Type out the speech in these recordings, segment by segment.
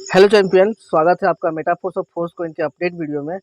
Hello champion, स्वागत है आपका मेटाफोर्स ऑफ फोर्स कोइन के अपडेट वीडियो में।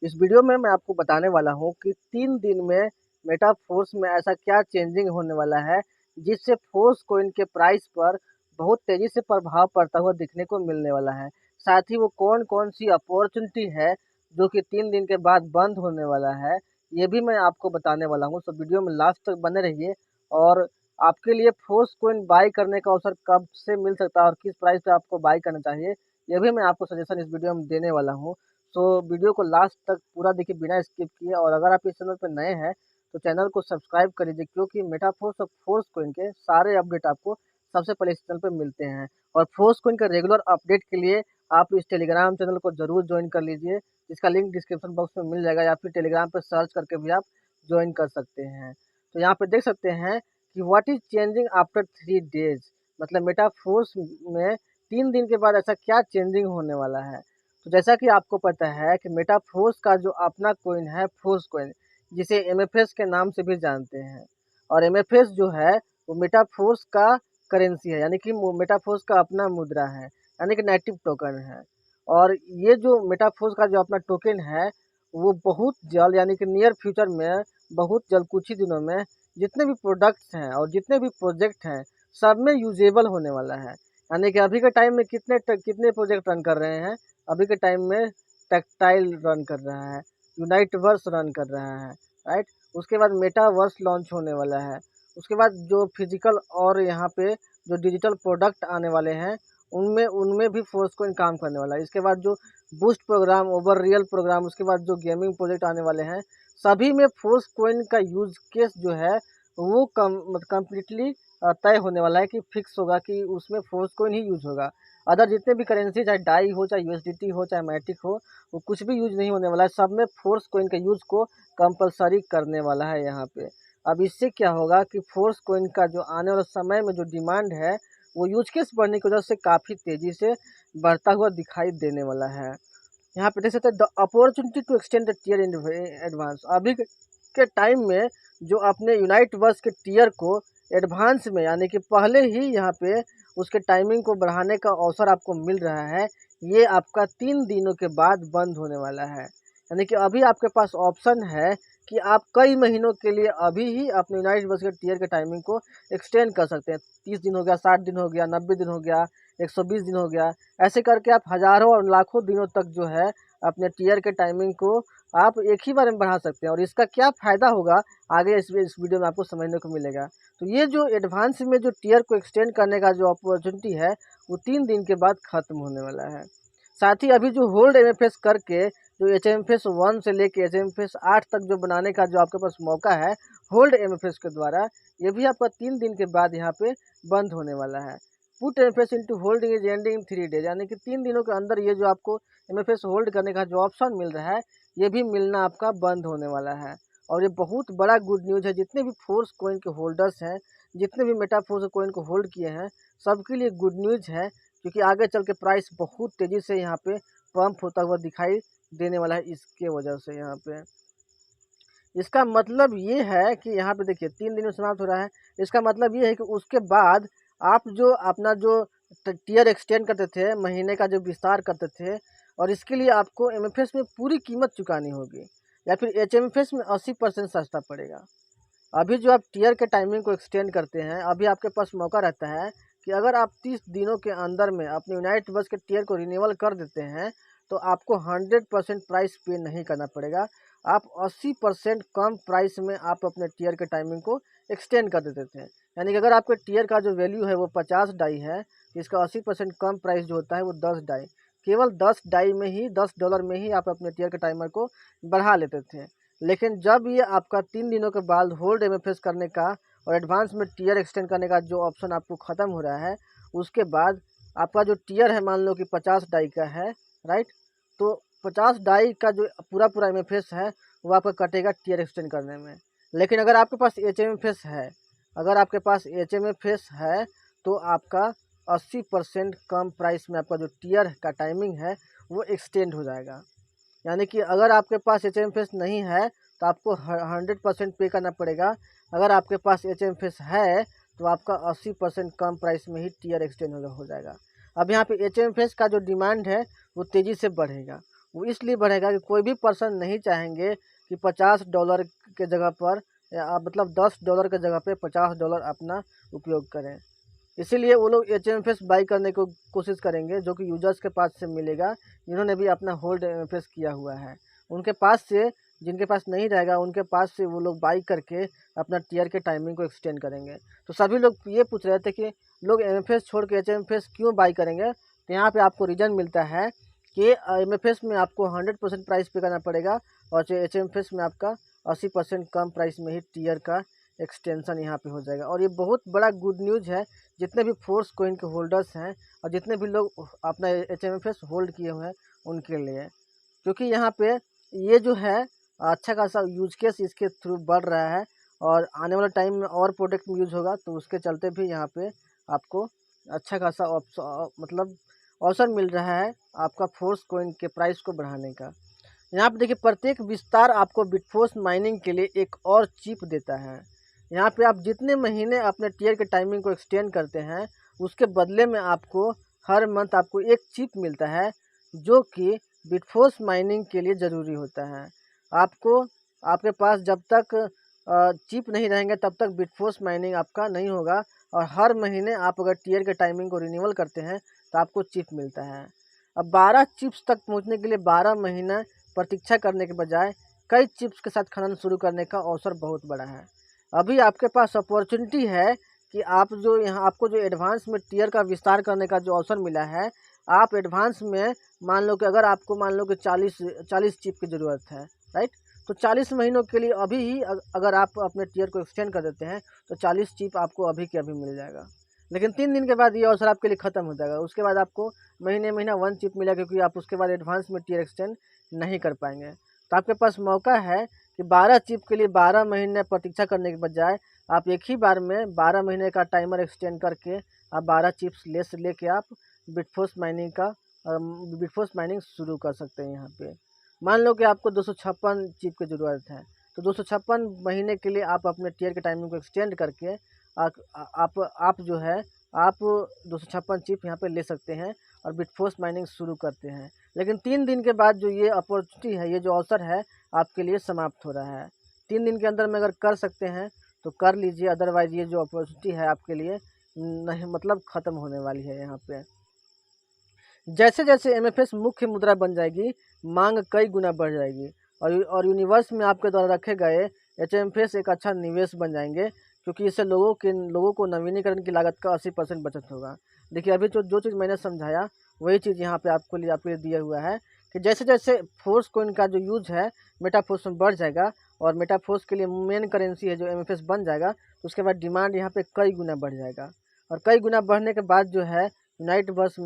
इस वीडियो में मैं आपको बताने वाला हूं कि 3 दिन में मेटाफोर्स में ऐसा क्या चेंजिंग होने वाला है जिससे फोर्स कोइन के प्राइस पर बहुत तेज़ी से प्रभाव पड़ता हुआ दिखने को मिलने वाला है। साथ ही वो कौन-कौन सी अपॉर्चुनिटी है जो कि 3 दिन के बाद बंद होने वाला है, ये भी मैं आपको बताने वाला हूँ। तो वीडियो में लास्ट तक बने रहिए और आपके लिए फोर्स कोइन बाय करने का अवसर कब से मिल सकता है और किस प्राइस पे आपको बाय करना चाहिए, ये भी मैं आपको सजेशन इस वीडियो में देने वाला हूँ। तो वीडियो को लास्ट तक पूरा देखिए बिना स्किप किए, और अगर आप इस चैनल पर नए हैं तो चैनल को सब्सक्राइब कर लीजिए, क्योंकि मेटाफोर्स और फोर्स कोइन के सारे अपडेट आपको सबसे पहले इस चैनल पे मिलते हैं। और फोर्स कोइन का रेगुलर अपडेट के लिए आप इस टेलीग्राम चैनल को जरूर ज्वाइन कर लीजिए, जिसका लिंक डिस्क्रिप्शन बॉक्स में मिल जाएगा, या फिर टेलीग्राम पर सर्च करके भी आप ज्वाइन कर सकते हैं। तो यहाँ पे देख सकते हैं कि what is changing after 3 days, मतलब मेटाफोर्स में 3 दिन के बाद ऐसा क्या चेंजिंग होने वाला है। तो जैसा कि आपको पता है कि मेटाफोर्स का जो अपना कोइन है फोर्स कोइन, जिसे एमएफएस के नाम से भी जानते हैं, और एमएफएस जो है वो मेटाफोर्स का करेंसी है, यानी कि मेटाफोर्स का अपना मुद्रा है, यानी कि नेटिव टोकन है। और ये जो मेटाफोर्स का जो अपना टोकन है वो बहुत जल्द, यानी कि नियर फ्यूचर में, बहुत जल्द कुछ ही दिनों में जितने भी प्रोडक्ट्स हैं और जितने भी प्रोजेक्ट हैं सब में यूजेबल होने वाला है। यानी कि अभी के टाइम में कितने प्रोजेक्ट रन कर रहे हैं। अभी के टाइम में टेक्टाइल रन कर रहा है, यूनाइटवर्स रन कर रहा है, राइट। उसके बाद मेटावर्स लॉन्च होने वाला है। उसके बाद जो फिजिकल और यहाँ पे जो डिजिटल प्रोडक्ट आने वाले हैं उनमें उनमें भी फोर्स कोइन काम करने वाला है। इसके बाद जो boost program, over real program, उसके बाद जो गेमिंग प्रोजेक्ट आने वाले हैं, सभी में फोर्स कोइन का यूज केस जो है वो कम्प्लीटली तय होने वाला है, कि फिक्स होगा कि उसमें फोर्स कोइन ही यूज होगा। अदर जितने भी करेंसी, चाहे डाई हो, चाहे यूएसडीटी हो, चाहे मैटिक हो, वो कुछ भी यूज नहीं होने वाला है। सब में फोर्स कोइन के यूज को कंपलसरी करने वाला है यहाँ पे। अब इससे क्या होगा कि फोर्स कोइन का जो आने वाले समय में जो डिमांड है वो यूज केस बढ़ने की वजह से काफ़ी तेज़ी से बढ़ता हुआ दिखाई देने वाला है। यहाँ पे देख सकते हैं the opportunity to extend the tier in advance. अभी के टाइम में जो अपने यूनाइट वर्स के टियर को एडवांस में, यानी कि पहले ही यहाँ पे उसके टाइमिंग को बढ़ाने का अवसर आपको मिल रहा है। ये आपका 3 दिनों के बाद बंद होने वाला है। यानी कि अभी आपके पास ऑप्शन है कि आप कई महीनों के लिए अभी ही अपने यूनाइट वर्स के टियर के टाइमिंग को एक्सटेंड कर सकते हैं। 30 दिन हो गया, 60 दिन हो गया, 90 दिन हो गया, 120 दिन हो गया। ऐसे करके आप हज़ारों और लाखों दिनों तक जो है अपने टियर के टाइमिंग को आप एक ही बार में बढ़ा सकते हैं। और इसका क्या फ़ायदा होगा आगे इस वीडियो में आपको समझने को मिलेगा। तो ये जो एडवांस में जो टियर को एक्सटेंड करने का जो अपॉर्चुनिटी है वो 3 दिन के बाद ख़त्म होने वाला है। साथ ही अभी जो होल्ड एमएफएस करके जो एचएमएफएस 1 से लेके एचएमएफएस 8 तक जो बनाने का जो आपके पास मौका है होल्ड एमएफएस के द्वारा, ये भी आपका 3 दिन के बाद यहाँ पे बंद होने वाला है। Put MFS into holding is ending in 3 days, यानी कि 3 दिनों के अंदर ये जो आपको एमएफएस होल्ड करने का जो ऑप्शन मिल रहा है ये भी मिलना आपका बंद होने वाला है। और ये बहुत बड़ा गुड न्यूज़ है जितने भी फोर्स कोइन के होल्डर्स हैं, जितने भी मेटाफोर्स कोइन को होल्ड किए हैं, सबके लिए गुड न्यूज़ है, क्योंकि आगे चल के प्राइस बहुत तेज़ी से यहाँ पे पंप होता हुआ दिखाई देने वाला है। इसके वजह से यहाँ पे इसका मतलब ये है कि यहाँ पे देखिए 3 दिन में समाप्त हो रहा है। इसका मतलब ये है कि उसके बाद आप जो अपना जो टियर एक्सटेंड करते थे, महीने का जो विस्तार करते थे, और इसके लिए आपको एमएफएस में पूरी कीमत चुकानी होगी, या फिर एचएमएफएस में 80% सस्ता पड़ेगा। अभी जो आप टियर के टाइमिंग को एक्सटेंड करते हैं, अभी आपके पास मौका रहता है कि अगर आप 30 दिनों के अंदर में अपने यूनाइट बस के टियर को रिन्यूअल कर देते हैं तो आपको 100% प्राइस पे नहीं करना पड़ेगा। आप 80% कम प्राइस में आप अपने टियर के टाइमिंग को एक्सटेंड कर देते थे। यानी कि अगर आपके टियर का जो वैल्यू है वो 50 डाई है, तो इसका 80% कम प्राइस जो होता है वो 10 डाई, केवल 10 डाई में ही, $10 में ही आप अपने टियर के टाइमर को बढ़ा लेते थे। लेकिन जब ये आपका 3 दिनों के बाद होल्ड एमएफएस करने का और एडवांस में टियर एक्सटेंड करने का जो ऑप्शन आपको ख़त्म हो रहा है, उसके बाद आपका जो टियर है मान लो कि 50 डाई का है, राइट। तो 50 डाई का जो पूरा एमएफएस है वो आपका कटेगा टियर एक्सटेंड करने में। लेकिन अगर आपके पास एचएमएफएस है, अगर आपके पास एचएमएफएस है तो आपका 80% कम प्राइस में आपका जो टियर का टाइमिंग है वो एक्सटेंड हो जाएगा। यानी कि अगर आपके पास एचएमएफएस नहीं है तो आपको 100% पे करना पड़ेगा। अगर आपके पास एचएमएफएस है तो आपका 80% कम प्राइस में ही टियर एक्सटेंड हो जाएगा। अब यहाँ पे HMFS का जो डिमांड है वो तेज़ी से बढ़ेगा। वो इसलिए बढ़ेगा कि कोई भी पर्सन नहीं चाहेंगे कि $50 के जगह पर या मतलब $10 के जगह पे $50 अपना उपयोग करें। इसीलिए वो लोग HMFS बाई करने को कोशिश करेंगे, जो कि यूजर्स के पास से मिलेगा जिन्होंने भी अपना होल्ड MFS किया हुआ है। उनके पास से, जिनके पास नहीं रहेगा उनके पास से वो लोग बाई करके अपना टीयर के टाइमिंग को एक्सटेंड करेंगे। तो सभी लोग ये पूछ रहे थे कि लोग MFS छोड़ के HMFS क्यों बाई करेंगे, तो यहाँ पे आपको रीज़न मिलता है कि MFS में आपको 100% प्राइस पे करना पड़ेगा और जो HMFS में आपका 80% कम प्राइस में ही टीयर का एक्सटेंशन यहाँ पे हो जाएगा। और ये बहुत बड़ा गुड न्यूज़ है जितने भी फोर्स कोइन के होल्डर्स हैं और जितने भी लोग अपना HMFS होल्ड किए हुए हैं उनके लिए, क्योंकि यहाँ पे ये जो है अच्छा खासा यूज केस इसके थ्रू बढ़ रहा है और आने वाले टाइम में और प्रोडक्ट में यूज होगा, तो उसके चलते भी यहाँ पे आपको अच्छा खासा मतलब अवसर मिल रहा है आपका फोर्स कोइन के प्राइस को बढ़ाने का। यहाँ पे देखिए प्रत्येक विस्तार आपको बिटफोर्स माइनिंग के लिए एक और चिप देता है। यहाँ पे आप जितने महीने अपने टीयर के टाइमिंग को एक्सटेंड करते हैं उसके बदले में आपको हर मंथ आपको एक चिप मिलता है, जो कि बिटफोर्स माइनिंग के लिए ज़रूरी होता है। आपको आपके पास जब तक चिप नहीं रहेंगे तब तक बिटफोर्स माइनिंग आपका नहीं होगा और हर महीने आप अगर टीयर के टाइमिंग को रिन्यूअल करते हैं तो आपको चिप मिलता है। अब 12 चिप्स तक पहुँचने के लिए 12 महीना प्रतीक्षा करने के बजाय कई चिप्स के साथ खनन शुरू करने का अवसर बहुत बड़ा है। अभी आपके पास अपॉर्चुनिटी है कि आप जो यहाँ आपको जो एडवांस में टीयर का विस्तार करने का जो अवसर मिला है, आप एडवांस में मान लो कि अगर आपको मान लो कि 40 चिप की ज़रूरत है, राइट, तो 40 महीनों के लिए अभी ही अगर आप अपने टीयर को एक्सटेंड कर देते हैं तो 40 चिप आपको अभी के अभी मिल जाएगा। लेकिन 3 दिन के बाद ये अवसर आपके लिए ख़त्म हो जाएगा। उसके बाद आपको महीना 1 चिप मिलेगा, क्योंकि आप उसके बाद एडवांस में टीयर एक्सटेंड नहीं कर पाएंगे। तो आपके पास मौका है कि 12 चिप के लिए 12 महीने प्रतीक्षा करने के बजाय आप एक ही बार में 12 महीने का टाइमर एक्सटेंड करके आप 12 चिप्स लेके आप बिटफोर्स माइनिंग शुरू कर सकते हैं। यहाँ पे मान लो कि आपको 256 चिप की ज़रूरत है, तो 256 महीने के लिए आप अपने टीयर के टाइमिंग को एक्सटेंड करके आप जो है आप 256 चिप यहाँ पे ले सकते हैं और बिटफोर्स माइनिंग शुरू करते हैं। लेकिन 3 दिन के बाद जो ये अपॉर्चुनिटी है, ये जो अवसर है आपके लिए समाप्त हो रहा है। 3 दिन के अंदर में अगर कर सकते हैं तो कर लीजिए, अदरवाइज ये जो अपॉर्चुनिटी है आपके लिए नहीं मतलब ख़त्म होने वाली है। यहाँ पे जैसे जैसे MFS मुख्य मुद्रा बन जाएगी, मांग कई गुना बढ़ जाएगी और यूनिवर्स में आपके द्वारा रखे गए HMFS एक अच्छा निवेश बन जाएंगे, क्योंकि इससे लोगों को नवीनीकरण की लागत का 80% बचत होगा। देखिए अभी जो चीज़ मैंने समझाया वही चीज़ यहाँ पे आपके लिए दिया हुआ है कि जैसे जैसे फोर्स कोइन का जो यूज़ है मेटाफोर्स में बढ़ जाएगा और मेटाफोर्स के लिए मेन करेंसी है जो MFS बन जाएगा, तो उसके बाद डिमांड यहाँ पे कई गुना बढ़ जाएगा और कई गुना बढ़ने के बाद जो है यूनिवर्स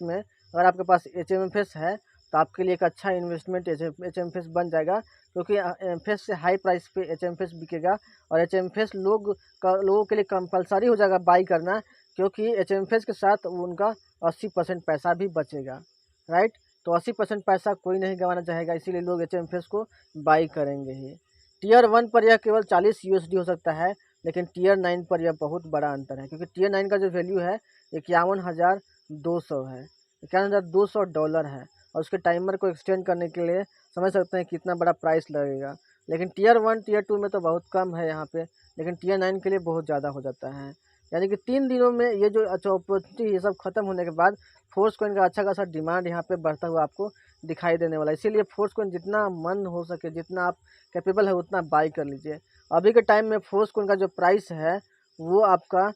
में अगर आपके पास HMFS है तो आपके लिए एक अच्छा इन्वेस्टमेंट HMFS बन जाएगा, क्योंकि MFS से हाई प्राइस पे HMFS बिकेगा और HMFS लोगों के लिए कंपलसरी हो जाएगा बाई करना, क्योंकि HMFS के साथ उनका 80% पैसा भी बचेगा, राइट। तो 80% पैसा कोई नहीं गंवाना चाहेगा, इसीलिए लोग HMFS को बाई करेंगे ही। टियर 1 पर यह केवल 40 USD हो सकता है, लेकिन टियर 9 पर यह बहुत बड़ा अंतर है, क्योंकि टियर 9 का जो वैल्यू है 51,200 है, $51,200 है और उसके टाइमर को एक्सटेंड करने के लिए समझ सकते हैं कितना बड़ा प्राइस लगेगा। लेकिन टियर 1 टियर 2 में तो बहुत कम है यहाँ पे, लेकिन टियर 9 के लिए बहुत ज़्यादा हो जाता है। यानी कि 3 दिनों में ये जो अपॉर्चुनिटी ये सब खत्म होने के बाद फोर्स कोइन का अच्छा खासा डिमांड यहाँ पे बढ़ता हुआ आपको दिखाई देने वाला है। इसीलिए फोर्स कोइन जितना मन हो सके, जितना आप कैपेबल है उतना बाई कर लीजिए। अभी के टाइम में फोर्स कोइन का जो प्राइस है वो आपका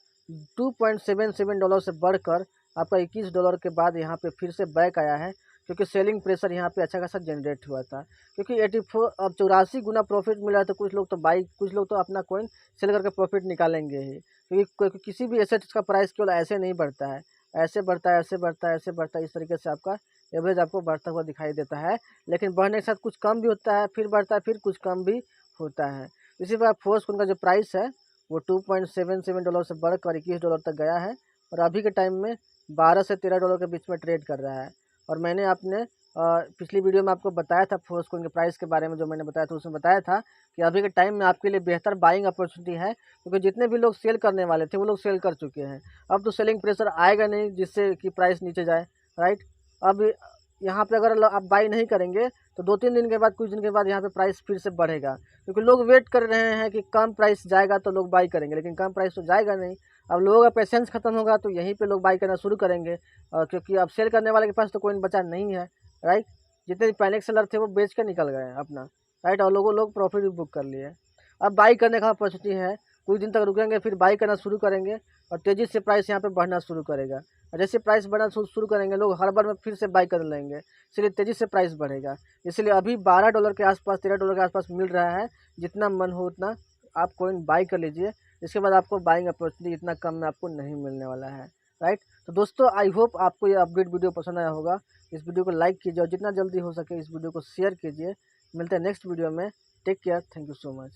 $2.77 से बढ़कर आपका $21 के बाद यहाँ पे फिर से बैक आया है, क्योंकि सेलिंग प्रेशर यहाँ पे अच्छा खासा जनरेट हुआ था। क्योंकि 84 गुना प्रॉफिट मिला है, तो कुछ लोग तो अपना कॉइन सेल करके प्रॉफिट निकालेंगे ही, क्योंकि किसी भी एसेट का प्राइस केवल ऐसे नहीं बढ़ता है, ऐसे बढ़ता है, ऐसे बढ़ता है, ऐसे बढ़ता है, इस तरीके से आपका एवरेज आपको बढ़ता हुआ दिखाई देता है। लेकिन बढ़ने के साथ कुछ कम भी होता है, फिर बढ़ता है, फिर कुछ कम भी होता है। इसी प्रकार फोर्स कोइन का जो प्राइस है वो $2.77 से बढ़कर $21 तक गया है और अभी के टाइम में $12 से $13 के बीच में ट्रेड कर रहा है। और मैंने अपने पिछली वीडियो में आपको बताया था फोर्सकॉइन के प्राइस के बारे में, जो मैंने बताया था उसमें बताया था कि अभी के टाइम में आपके लिए बेहतर बाइंग अपॉर्चुनिटी है, क्योंकि जितने भी लोग सेल करने वाले थे वो लोग सेल कर चुके हैं। अब तो सेलिंग प्रेशर आएगा नहीं जिससे कि प्राइस नीचे जाए, राइट। अब यहाँ पे अगर आप बाई नहीं करेंगे तो 2-3 दिन के बाद, कुछ दिन के बाद यहाँ पे प्राइस फिर से बढ़ेगा, क्योंकि लोग वेट कर रहे हैं कि कम प्राइस जाएगा तो लोग बाई करेंगे, लेकिन कम प्राइस तो जाएगा नहीं। अब लोगों का पेशेंस खत्म होगा तो यहीं पे लोग बाई करना शुरू करेंगे, क्योंकि अब सेल करने वाले के पास तो कोई बचा नहीं है, राइट। जितने पैनिक सेलर थे वो बेच के निकल गए अपना, राइट, और लोग प्रॉफिट भी बुक कर लिए। अब बाई करने का अपॉर्चुनिटी है, कुछ दिन तक रुकेंगे फिर बाई करना शुरू करेंगे और तेज़ी से प्राइस यहाँ पे बढ़ना शुरू करेगा। और जैसे प्राइस बढ़ना शुरू करेंगे लोग हर बार में फिर से बाई कर लेंगे, इसलिए तेज़ी से प्राइस बढ़ेगा। इसलिए अभी $12 के आसपास, $13 के आसपास मिल रहा है। जितना मन हो उतना आप कॉइन बाई कर लीजिए, इसके बाद आपको बाइंग अपॉर्चुनिटी इतना कम में आपको नहीं मिलने वाला है, राइट। तो दोस्तों आई होप आपको ये अपडेट वीडियो पसंद आया होगा। इस वीडियो को लाइक कीजिए और जितना जल्दी हो सके इस वीडियो को शेयर कीजिए। मिलते हैं नेक्स्ट वीडियो में। Take care, thank you so much.